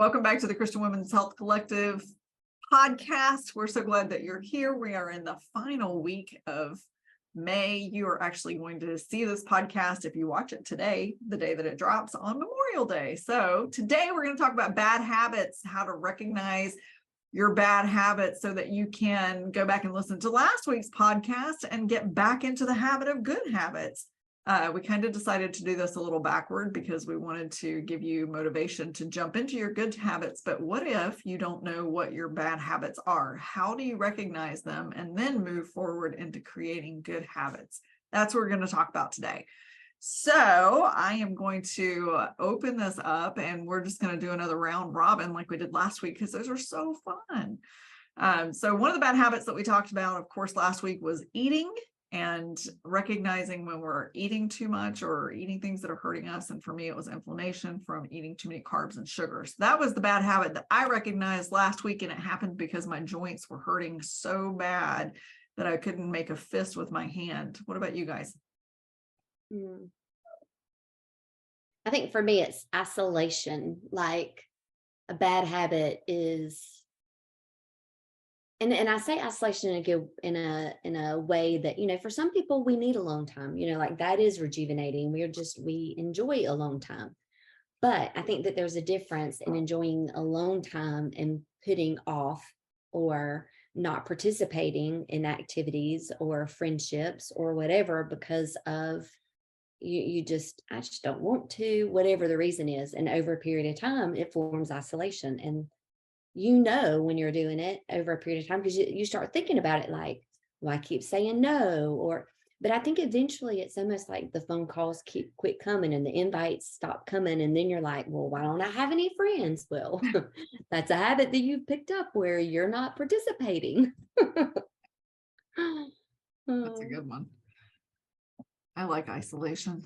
Welcome back to the Christian Women's Health Collective podcast. We're so glad that you're here. We are in the final week of May. You are actually going to see this podcast if you watch it today, the day that it drops on Memorial Day. So today we're going to talk about bad habits, how to recognize your bad habits so that you can go back and listen to last week's podcast and get back into the habit of good habits. We kind of decided to do this a little backward because we wanted to give you motivation to jump into your good habits. But what if you don't know what your bad habits are? How do you recognize them and then move forward into creating good habits? That's what we're going to talk about today. So I am going to open this up and we're just going to do another round robin like we did last week because those are so fun. So one of the bad habits that we talked about, of course, last week was eating. And recognizing when we're eating too much or eating things that are hurting us. And for me, it was inflammation from eating too many carbs and sugars. That was the bad habit that I recognized last week. And it happened because my joints were hurting so bad that I couldn't make a fist with my hand. What about you guys? I think for me, it's isolation. Like a bad habit is, and I say isolation in a way that, you know, for some people we need alone time, you know, like that is rejuvenating. We enjoy alone time. But I think that there's a difference in enjoying alone time and putting off or not participating in activities or friendships or whatever because of I just don't want to, whatever the reason is. And over a period of time, it forms isolation. And you know when you're doing it over a period of time because you start thinking about it like, well, I keep saying no, but I think eventually it's almost like the phone calls quit coming and the invites stop coming. And then you're like, well, why don't I have any friends? Well, that's a habit that you've picked up where you're not participating. That's a good one. I like isolation.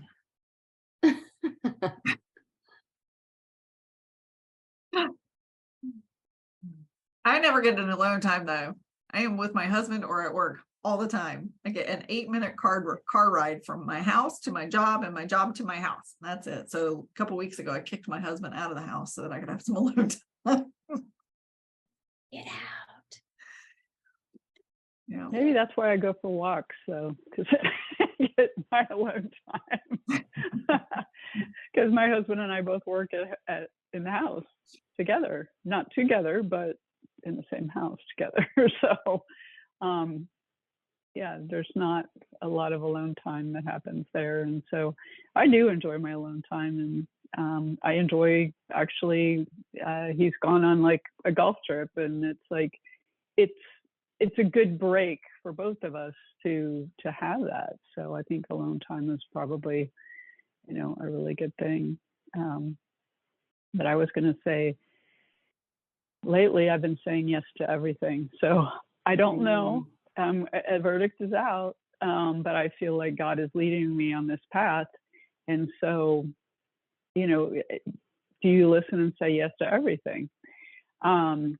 I never get an alone time though. I am with my husband or at work all the time. I get an 8-minute car ride from my house to my job and my job to my house. That's it. So a couple of weeks ago, I kicked my husband out of the house so that I could have some alone time. Get out. Yeah. Maybe that's why I go for walks. So because I get my alone time. Because my husband and I both work in the house together, not together, but in the same house together. So yeah, there's not a lot of alone time that happens there. And so I do enjoy my alone time. And I enjoy actually, he's gone on like a golf trip and it's like, it's a good break for both of us to have that. So I think alone time is probably, you know, a really good thing. But I was going to say, lately I've been saying yes to everything. So I don't know. A verdict is out, but I feel like God is leading me on this path. And so, you know, do you listen and say yes to everything? I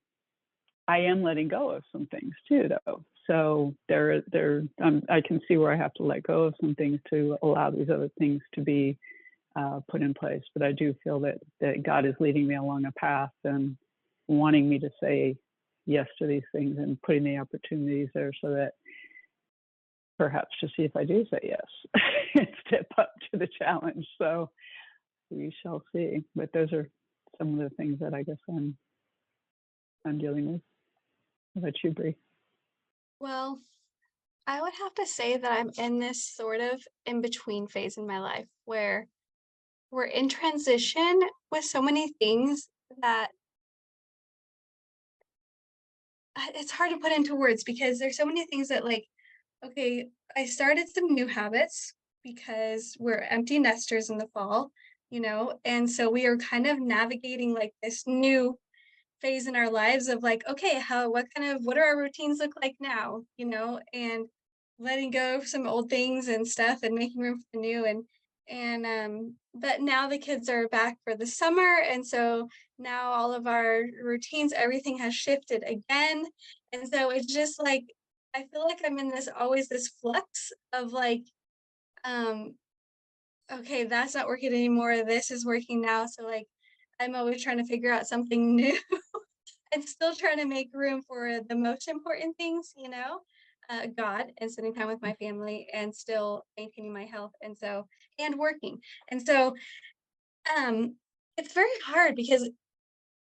am letting go of some things too, though. So I can see where I have to let go of some things to allow these other things to be put in place. But I do feel that God is leading me along a path and wanting me to say yes to these things and putting the opportunities there so that perhaps to see if I do say yes and step up to the challenge. So we shall see. But those are some of the things that I guess I'm dealing with. How about you, Bree? Well, I would have to say that I'm in this sort of in-between phase in my life where we're in transition with so many things that it's hard to put into words because there's so many things that like, okay, I started some new habits because we're empty nesters in the fall, you know, and so we are kind of navigating like this new phase in our lives of like, okay, what do our routines look like now, you know, and letting go of some old things and stuff and making room for the new but now the kids are back for the summer, and so now all of our routines, everything has shifted again, and so it's just like I feel like I'm in this flux of like okay, that's not working anymore, this is working now, so like I'm always trying to figure out something new and still trying to make room for the most important things, God and spending time with my family and still maintaining my health and working. And so it's very hard because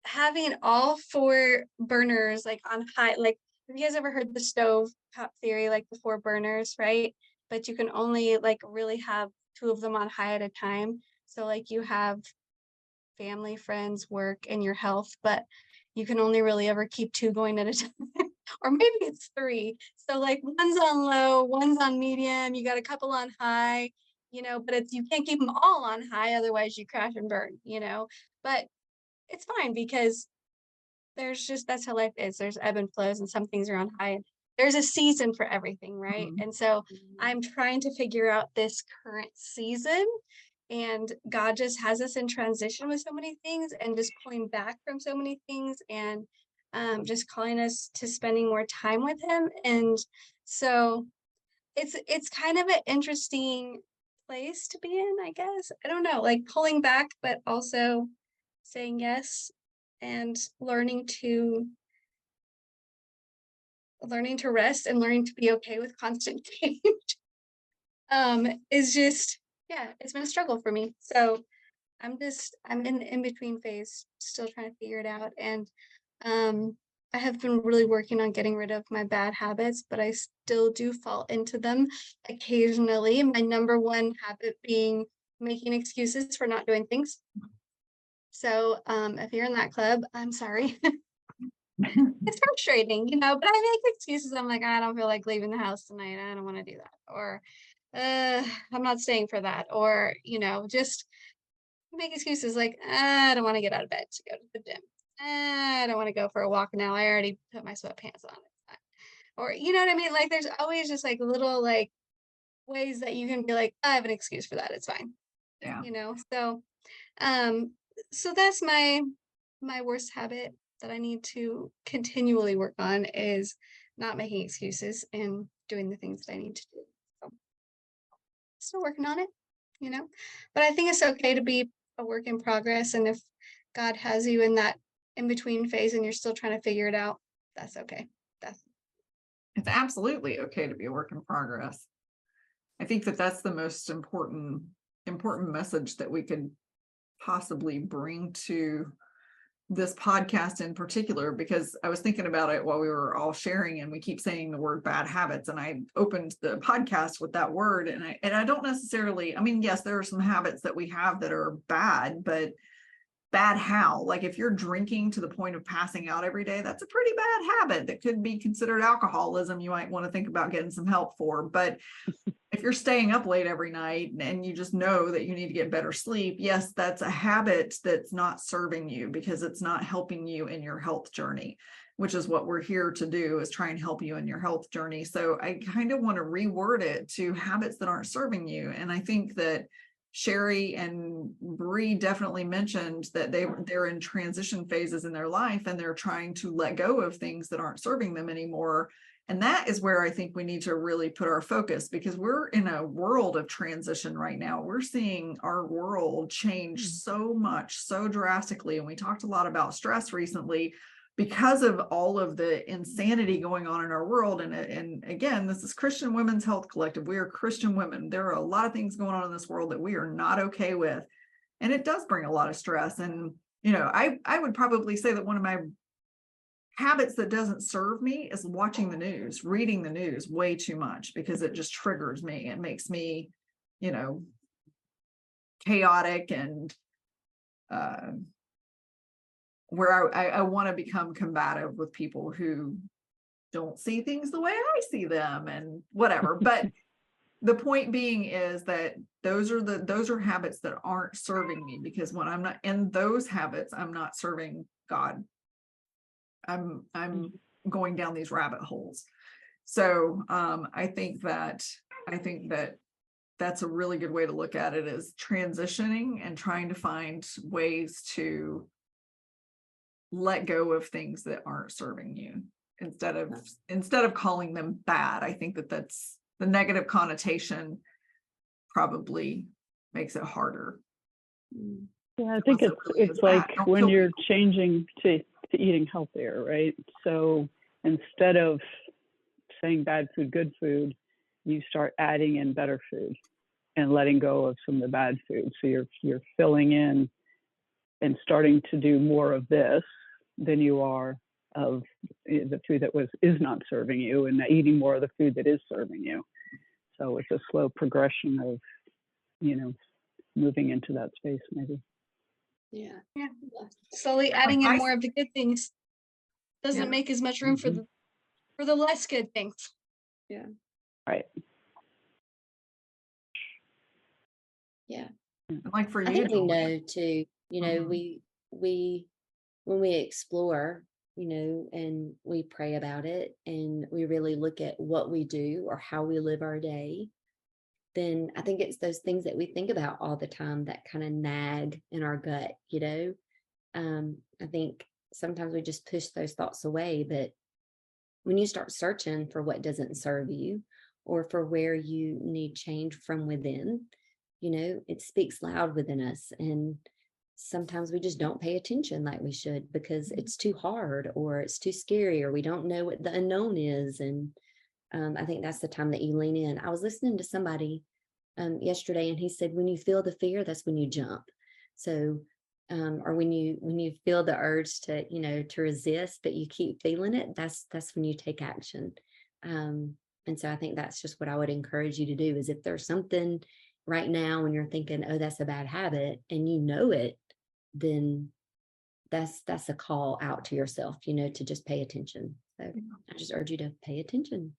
having all four burners like on high, like have you guys ever heard the stove top theory, like the four burners, right? But you can only like really have two of them on high at a time. So like you have family, friends, work, and your health, but you can only really ever keep two going at a time. Or maybe it's three. So like one's on low, one's on medium, you got a couple on high, but you can't keep them all on high, otherwise you crash and burn, But it's fine because that's how life is. There's ebb and flows and some things are on high. And there's a season for everything, right? Mhm. And so I'm trying to figure out this current season, and God just has us in transition with so many things and just pulling back from so many things, and just calling us to spending more time with him. And so it's kind of an interesting place to be in, I guess. I don't know, like pulling back, but also saying yes and learning to rest and learning to be okay with constant change is just, yeah, it's been a struggle for me. So I'm in the in-between phase, still trying to figure it out. And I have been really working on getting rid of my bad habits, but I still do fall into them occasionally. My number one habit being making excuses for not doing things. So if you're in that club, I'm sorry. It's frustrating, but I make excuses. I'm like, I don't feel like leaving the house tonight. I don't want to do that. Or I'm not staying for that. Or, just make excuses like, I don't want to get out of bed to go to the gym. I don't want to go for a walk now. I already put my sweatpants on. Or, you know what I mean? Like, there's always just like little like ways that you can be like, I have an excuse for that. It's fine. Yeah. Um, so that's my worst habit that I need to continually work on is not making excuses and doing the things that I need to do. So still working on it, but I think it's okay to be a work in progress. And if God has you in that in between phase and you're still trying to figure it out, that's okay. It's absolutely okay to be a work in progress. I think that that's the most important message that we could possibly bring to this podcast in particular, because I was thinking about it while we were all sharing, and we keep saying the word bad habits, and I opened the podcast with that word, and I don't necessarily, I mean, yes, there are some habits that we have that are bad, but bad how? Like if you're drinking to the point of passing out every day, that's a pretty bad habit that could be considered alcoholism. You might want to think about getting some help for. But if you're staying up late every night and you just know that you need to get better sleep, yes, that's a habit that's not serving you because it's not helping you in your health journey, which is what we're here to do, is try and help you in your health journey. So I kind of want to reword it to habits that aren't serving you. And I think that Sheri and Bree definitely mentioned that they're in transition phases in their life and they're trying to let go of things that aren't serving them anymore. And that is where I think we need to really put our focus, because we're in a world of transition right now. We're seeing our world change so much, so drastically. And we talked a lot about stress recently because of all of the insanity going on in our world. And again, this is Christian Women's Health Collective. We are Christian women. There are a lot of things going on in this world that we are not okay with. And it does bring a lot of stress. And, I would probably say that one of my habits that doesn't serve me is watching the news, reading the news way too much, because it just triggers me. It makes me, chaotic and where I want to become combative with people who don't see things the way I see them and whatever. But the point being is that those are habits that aren't serving me, because when I'm not in those habits, I'm not serving God. I'm going down these rabbit holes. So I think that that's a really good way to look at it, is transitioning and trying to find ways to let go of things that aren't serving you instead of calling them bad. I think that's the negative connotation probably makes it harder. Yeah, I think unless it really is it's like bad. Don't when kill you're people. changing to eating healthier, right? So instead of saying bad food, good food, you start adding in better food and letting go of some of the bad food. So you're filling in and starting to do more of this than you are of the food that is not serving you, and eating more of the food that is serving you. So it's a slow progression of, moving into that space maybe. Yeah. Yeah. Slowly adding in nice. more of the good things doesn't Yeah. make as much room for the less good things. Yeah. Right. Yeah. And like for I you, think we Julie, know too, Mhm. we when we explore, and we pray about it and we really look at what we do or how we live our day, then I think it's those things that we think about all the time that kind of nag in our gut. I think sometimes we just push those thoughts away, but when you start searching for what doesn't serve you or for where you need change from within, it speaks loud within us. And sometimes we just don't pay attention like we should because it's too hard or it's too scary or we don't know what the unknown is. And I think that's the time that you lean in. I was listening to somebody yesterday and he said, when you feel the fear, that's when you jump. So or when you feel the urge to resist, but you keep feeling it, that's when you take action. And so I think that's just what I would encourage you to do is if there's something right now when you're thinking, oh, that's a bad habit, and it, then that's a call out to yourself, to just pay attention. So I just urge you to pay attention.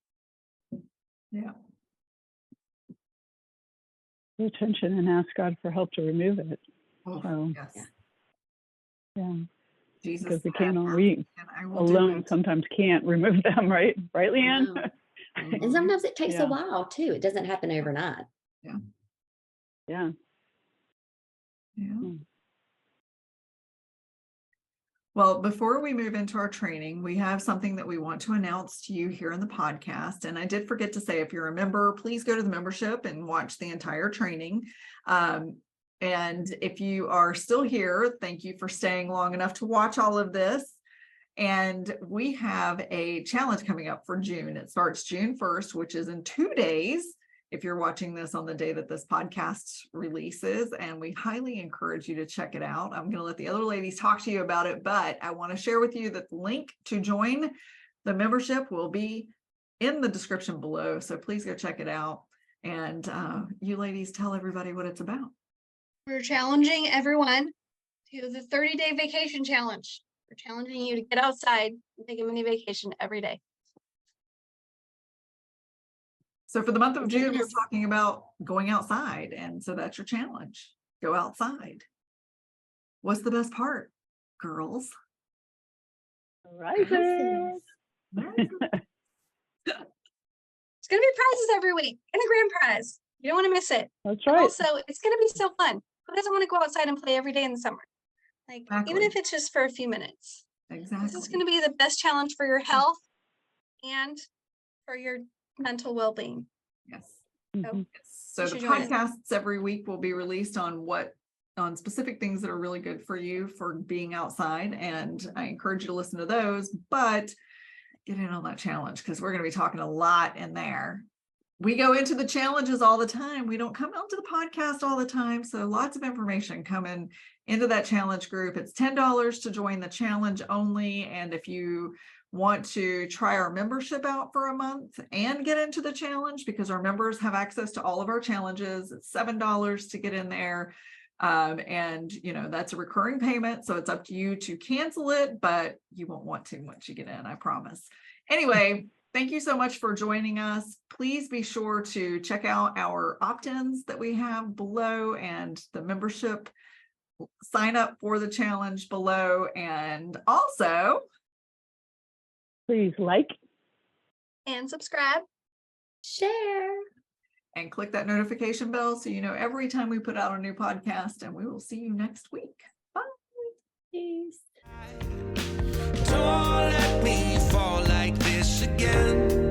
Yeah. Pay attention and ask God for help to remove it. Oh, So, yes. yeah. Jesus Because we said, can't, "Ask, we and I will do alone it." sometimes can't remove them, right? Right, Leigh Ann? Wow. And sometimes it takes a Yeah. while too. It doesn't happen overnight. Yeah. Yeah. Well, before we move into our training, we have something that we want to announce to you here in the podcast. And I did forget to say, if you're a member, please go to the membership and watch the entire training. And if you are still here, thank you for staying long enough to watch all of this. And we have a challenge coming up for June. It starts June 1st, which is in 2 days, if you're watching this on the day that this podcast releases, and we highly encourage you to check it out. I'm going to let the other ladies talk to you about it, but I want to share with you that the link to join the membership will be in the description below. So please go check it out. And you ladies, tell everybody what it's about. We're challenging everyone to the 30-day vacation challenge. We're challenging you to get outside and take a mini vacation every day. So for the month of June, we're talking about going outside. And so that's your challenge. Go outside. What's the best part, girls? Rises. There's going to be prizes every week and a grand prize. You don't want to miss it. That's And right. also, it's going to be so fun. Who doesn't want to go outside and play every day in the summer? Like, Exactly. even if it's just for a few minutes. Exactly. This is going to be the best challenge for your health and for your mental well-being. Yes. Mhm. So the podcasts every week will be released on specific things that are really good for you for being outside. And I encourage you to listen to those, but get in on that challenge because we're going to be talking a lot in there. We go into the challenges all the time. We don't come out to the podcast all the time. So lots of information coming into that challenge group. It's $10 to join the challenge only. And if you want to try our membership out for a month and get into the challenge, because our members have access to all of our challenges, it's $7 to get in there. And that's a recurring payment. So it's up to you to cancel it, but you won't want to once you get in, I promise. Anyway, thank you so much for joining us. Please be sure to check out our opt-ins that we have below and the membership. Sign up for the challenge below. And also, please like and subscribe, share, and click that notification bell so you know every time we put out a new podcast. And we will see you next week. Bye. peace. Don't let me fall like this again.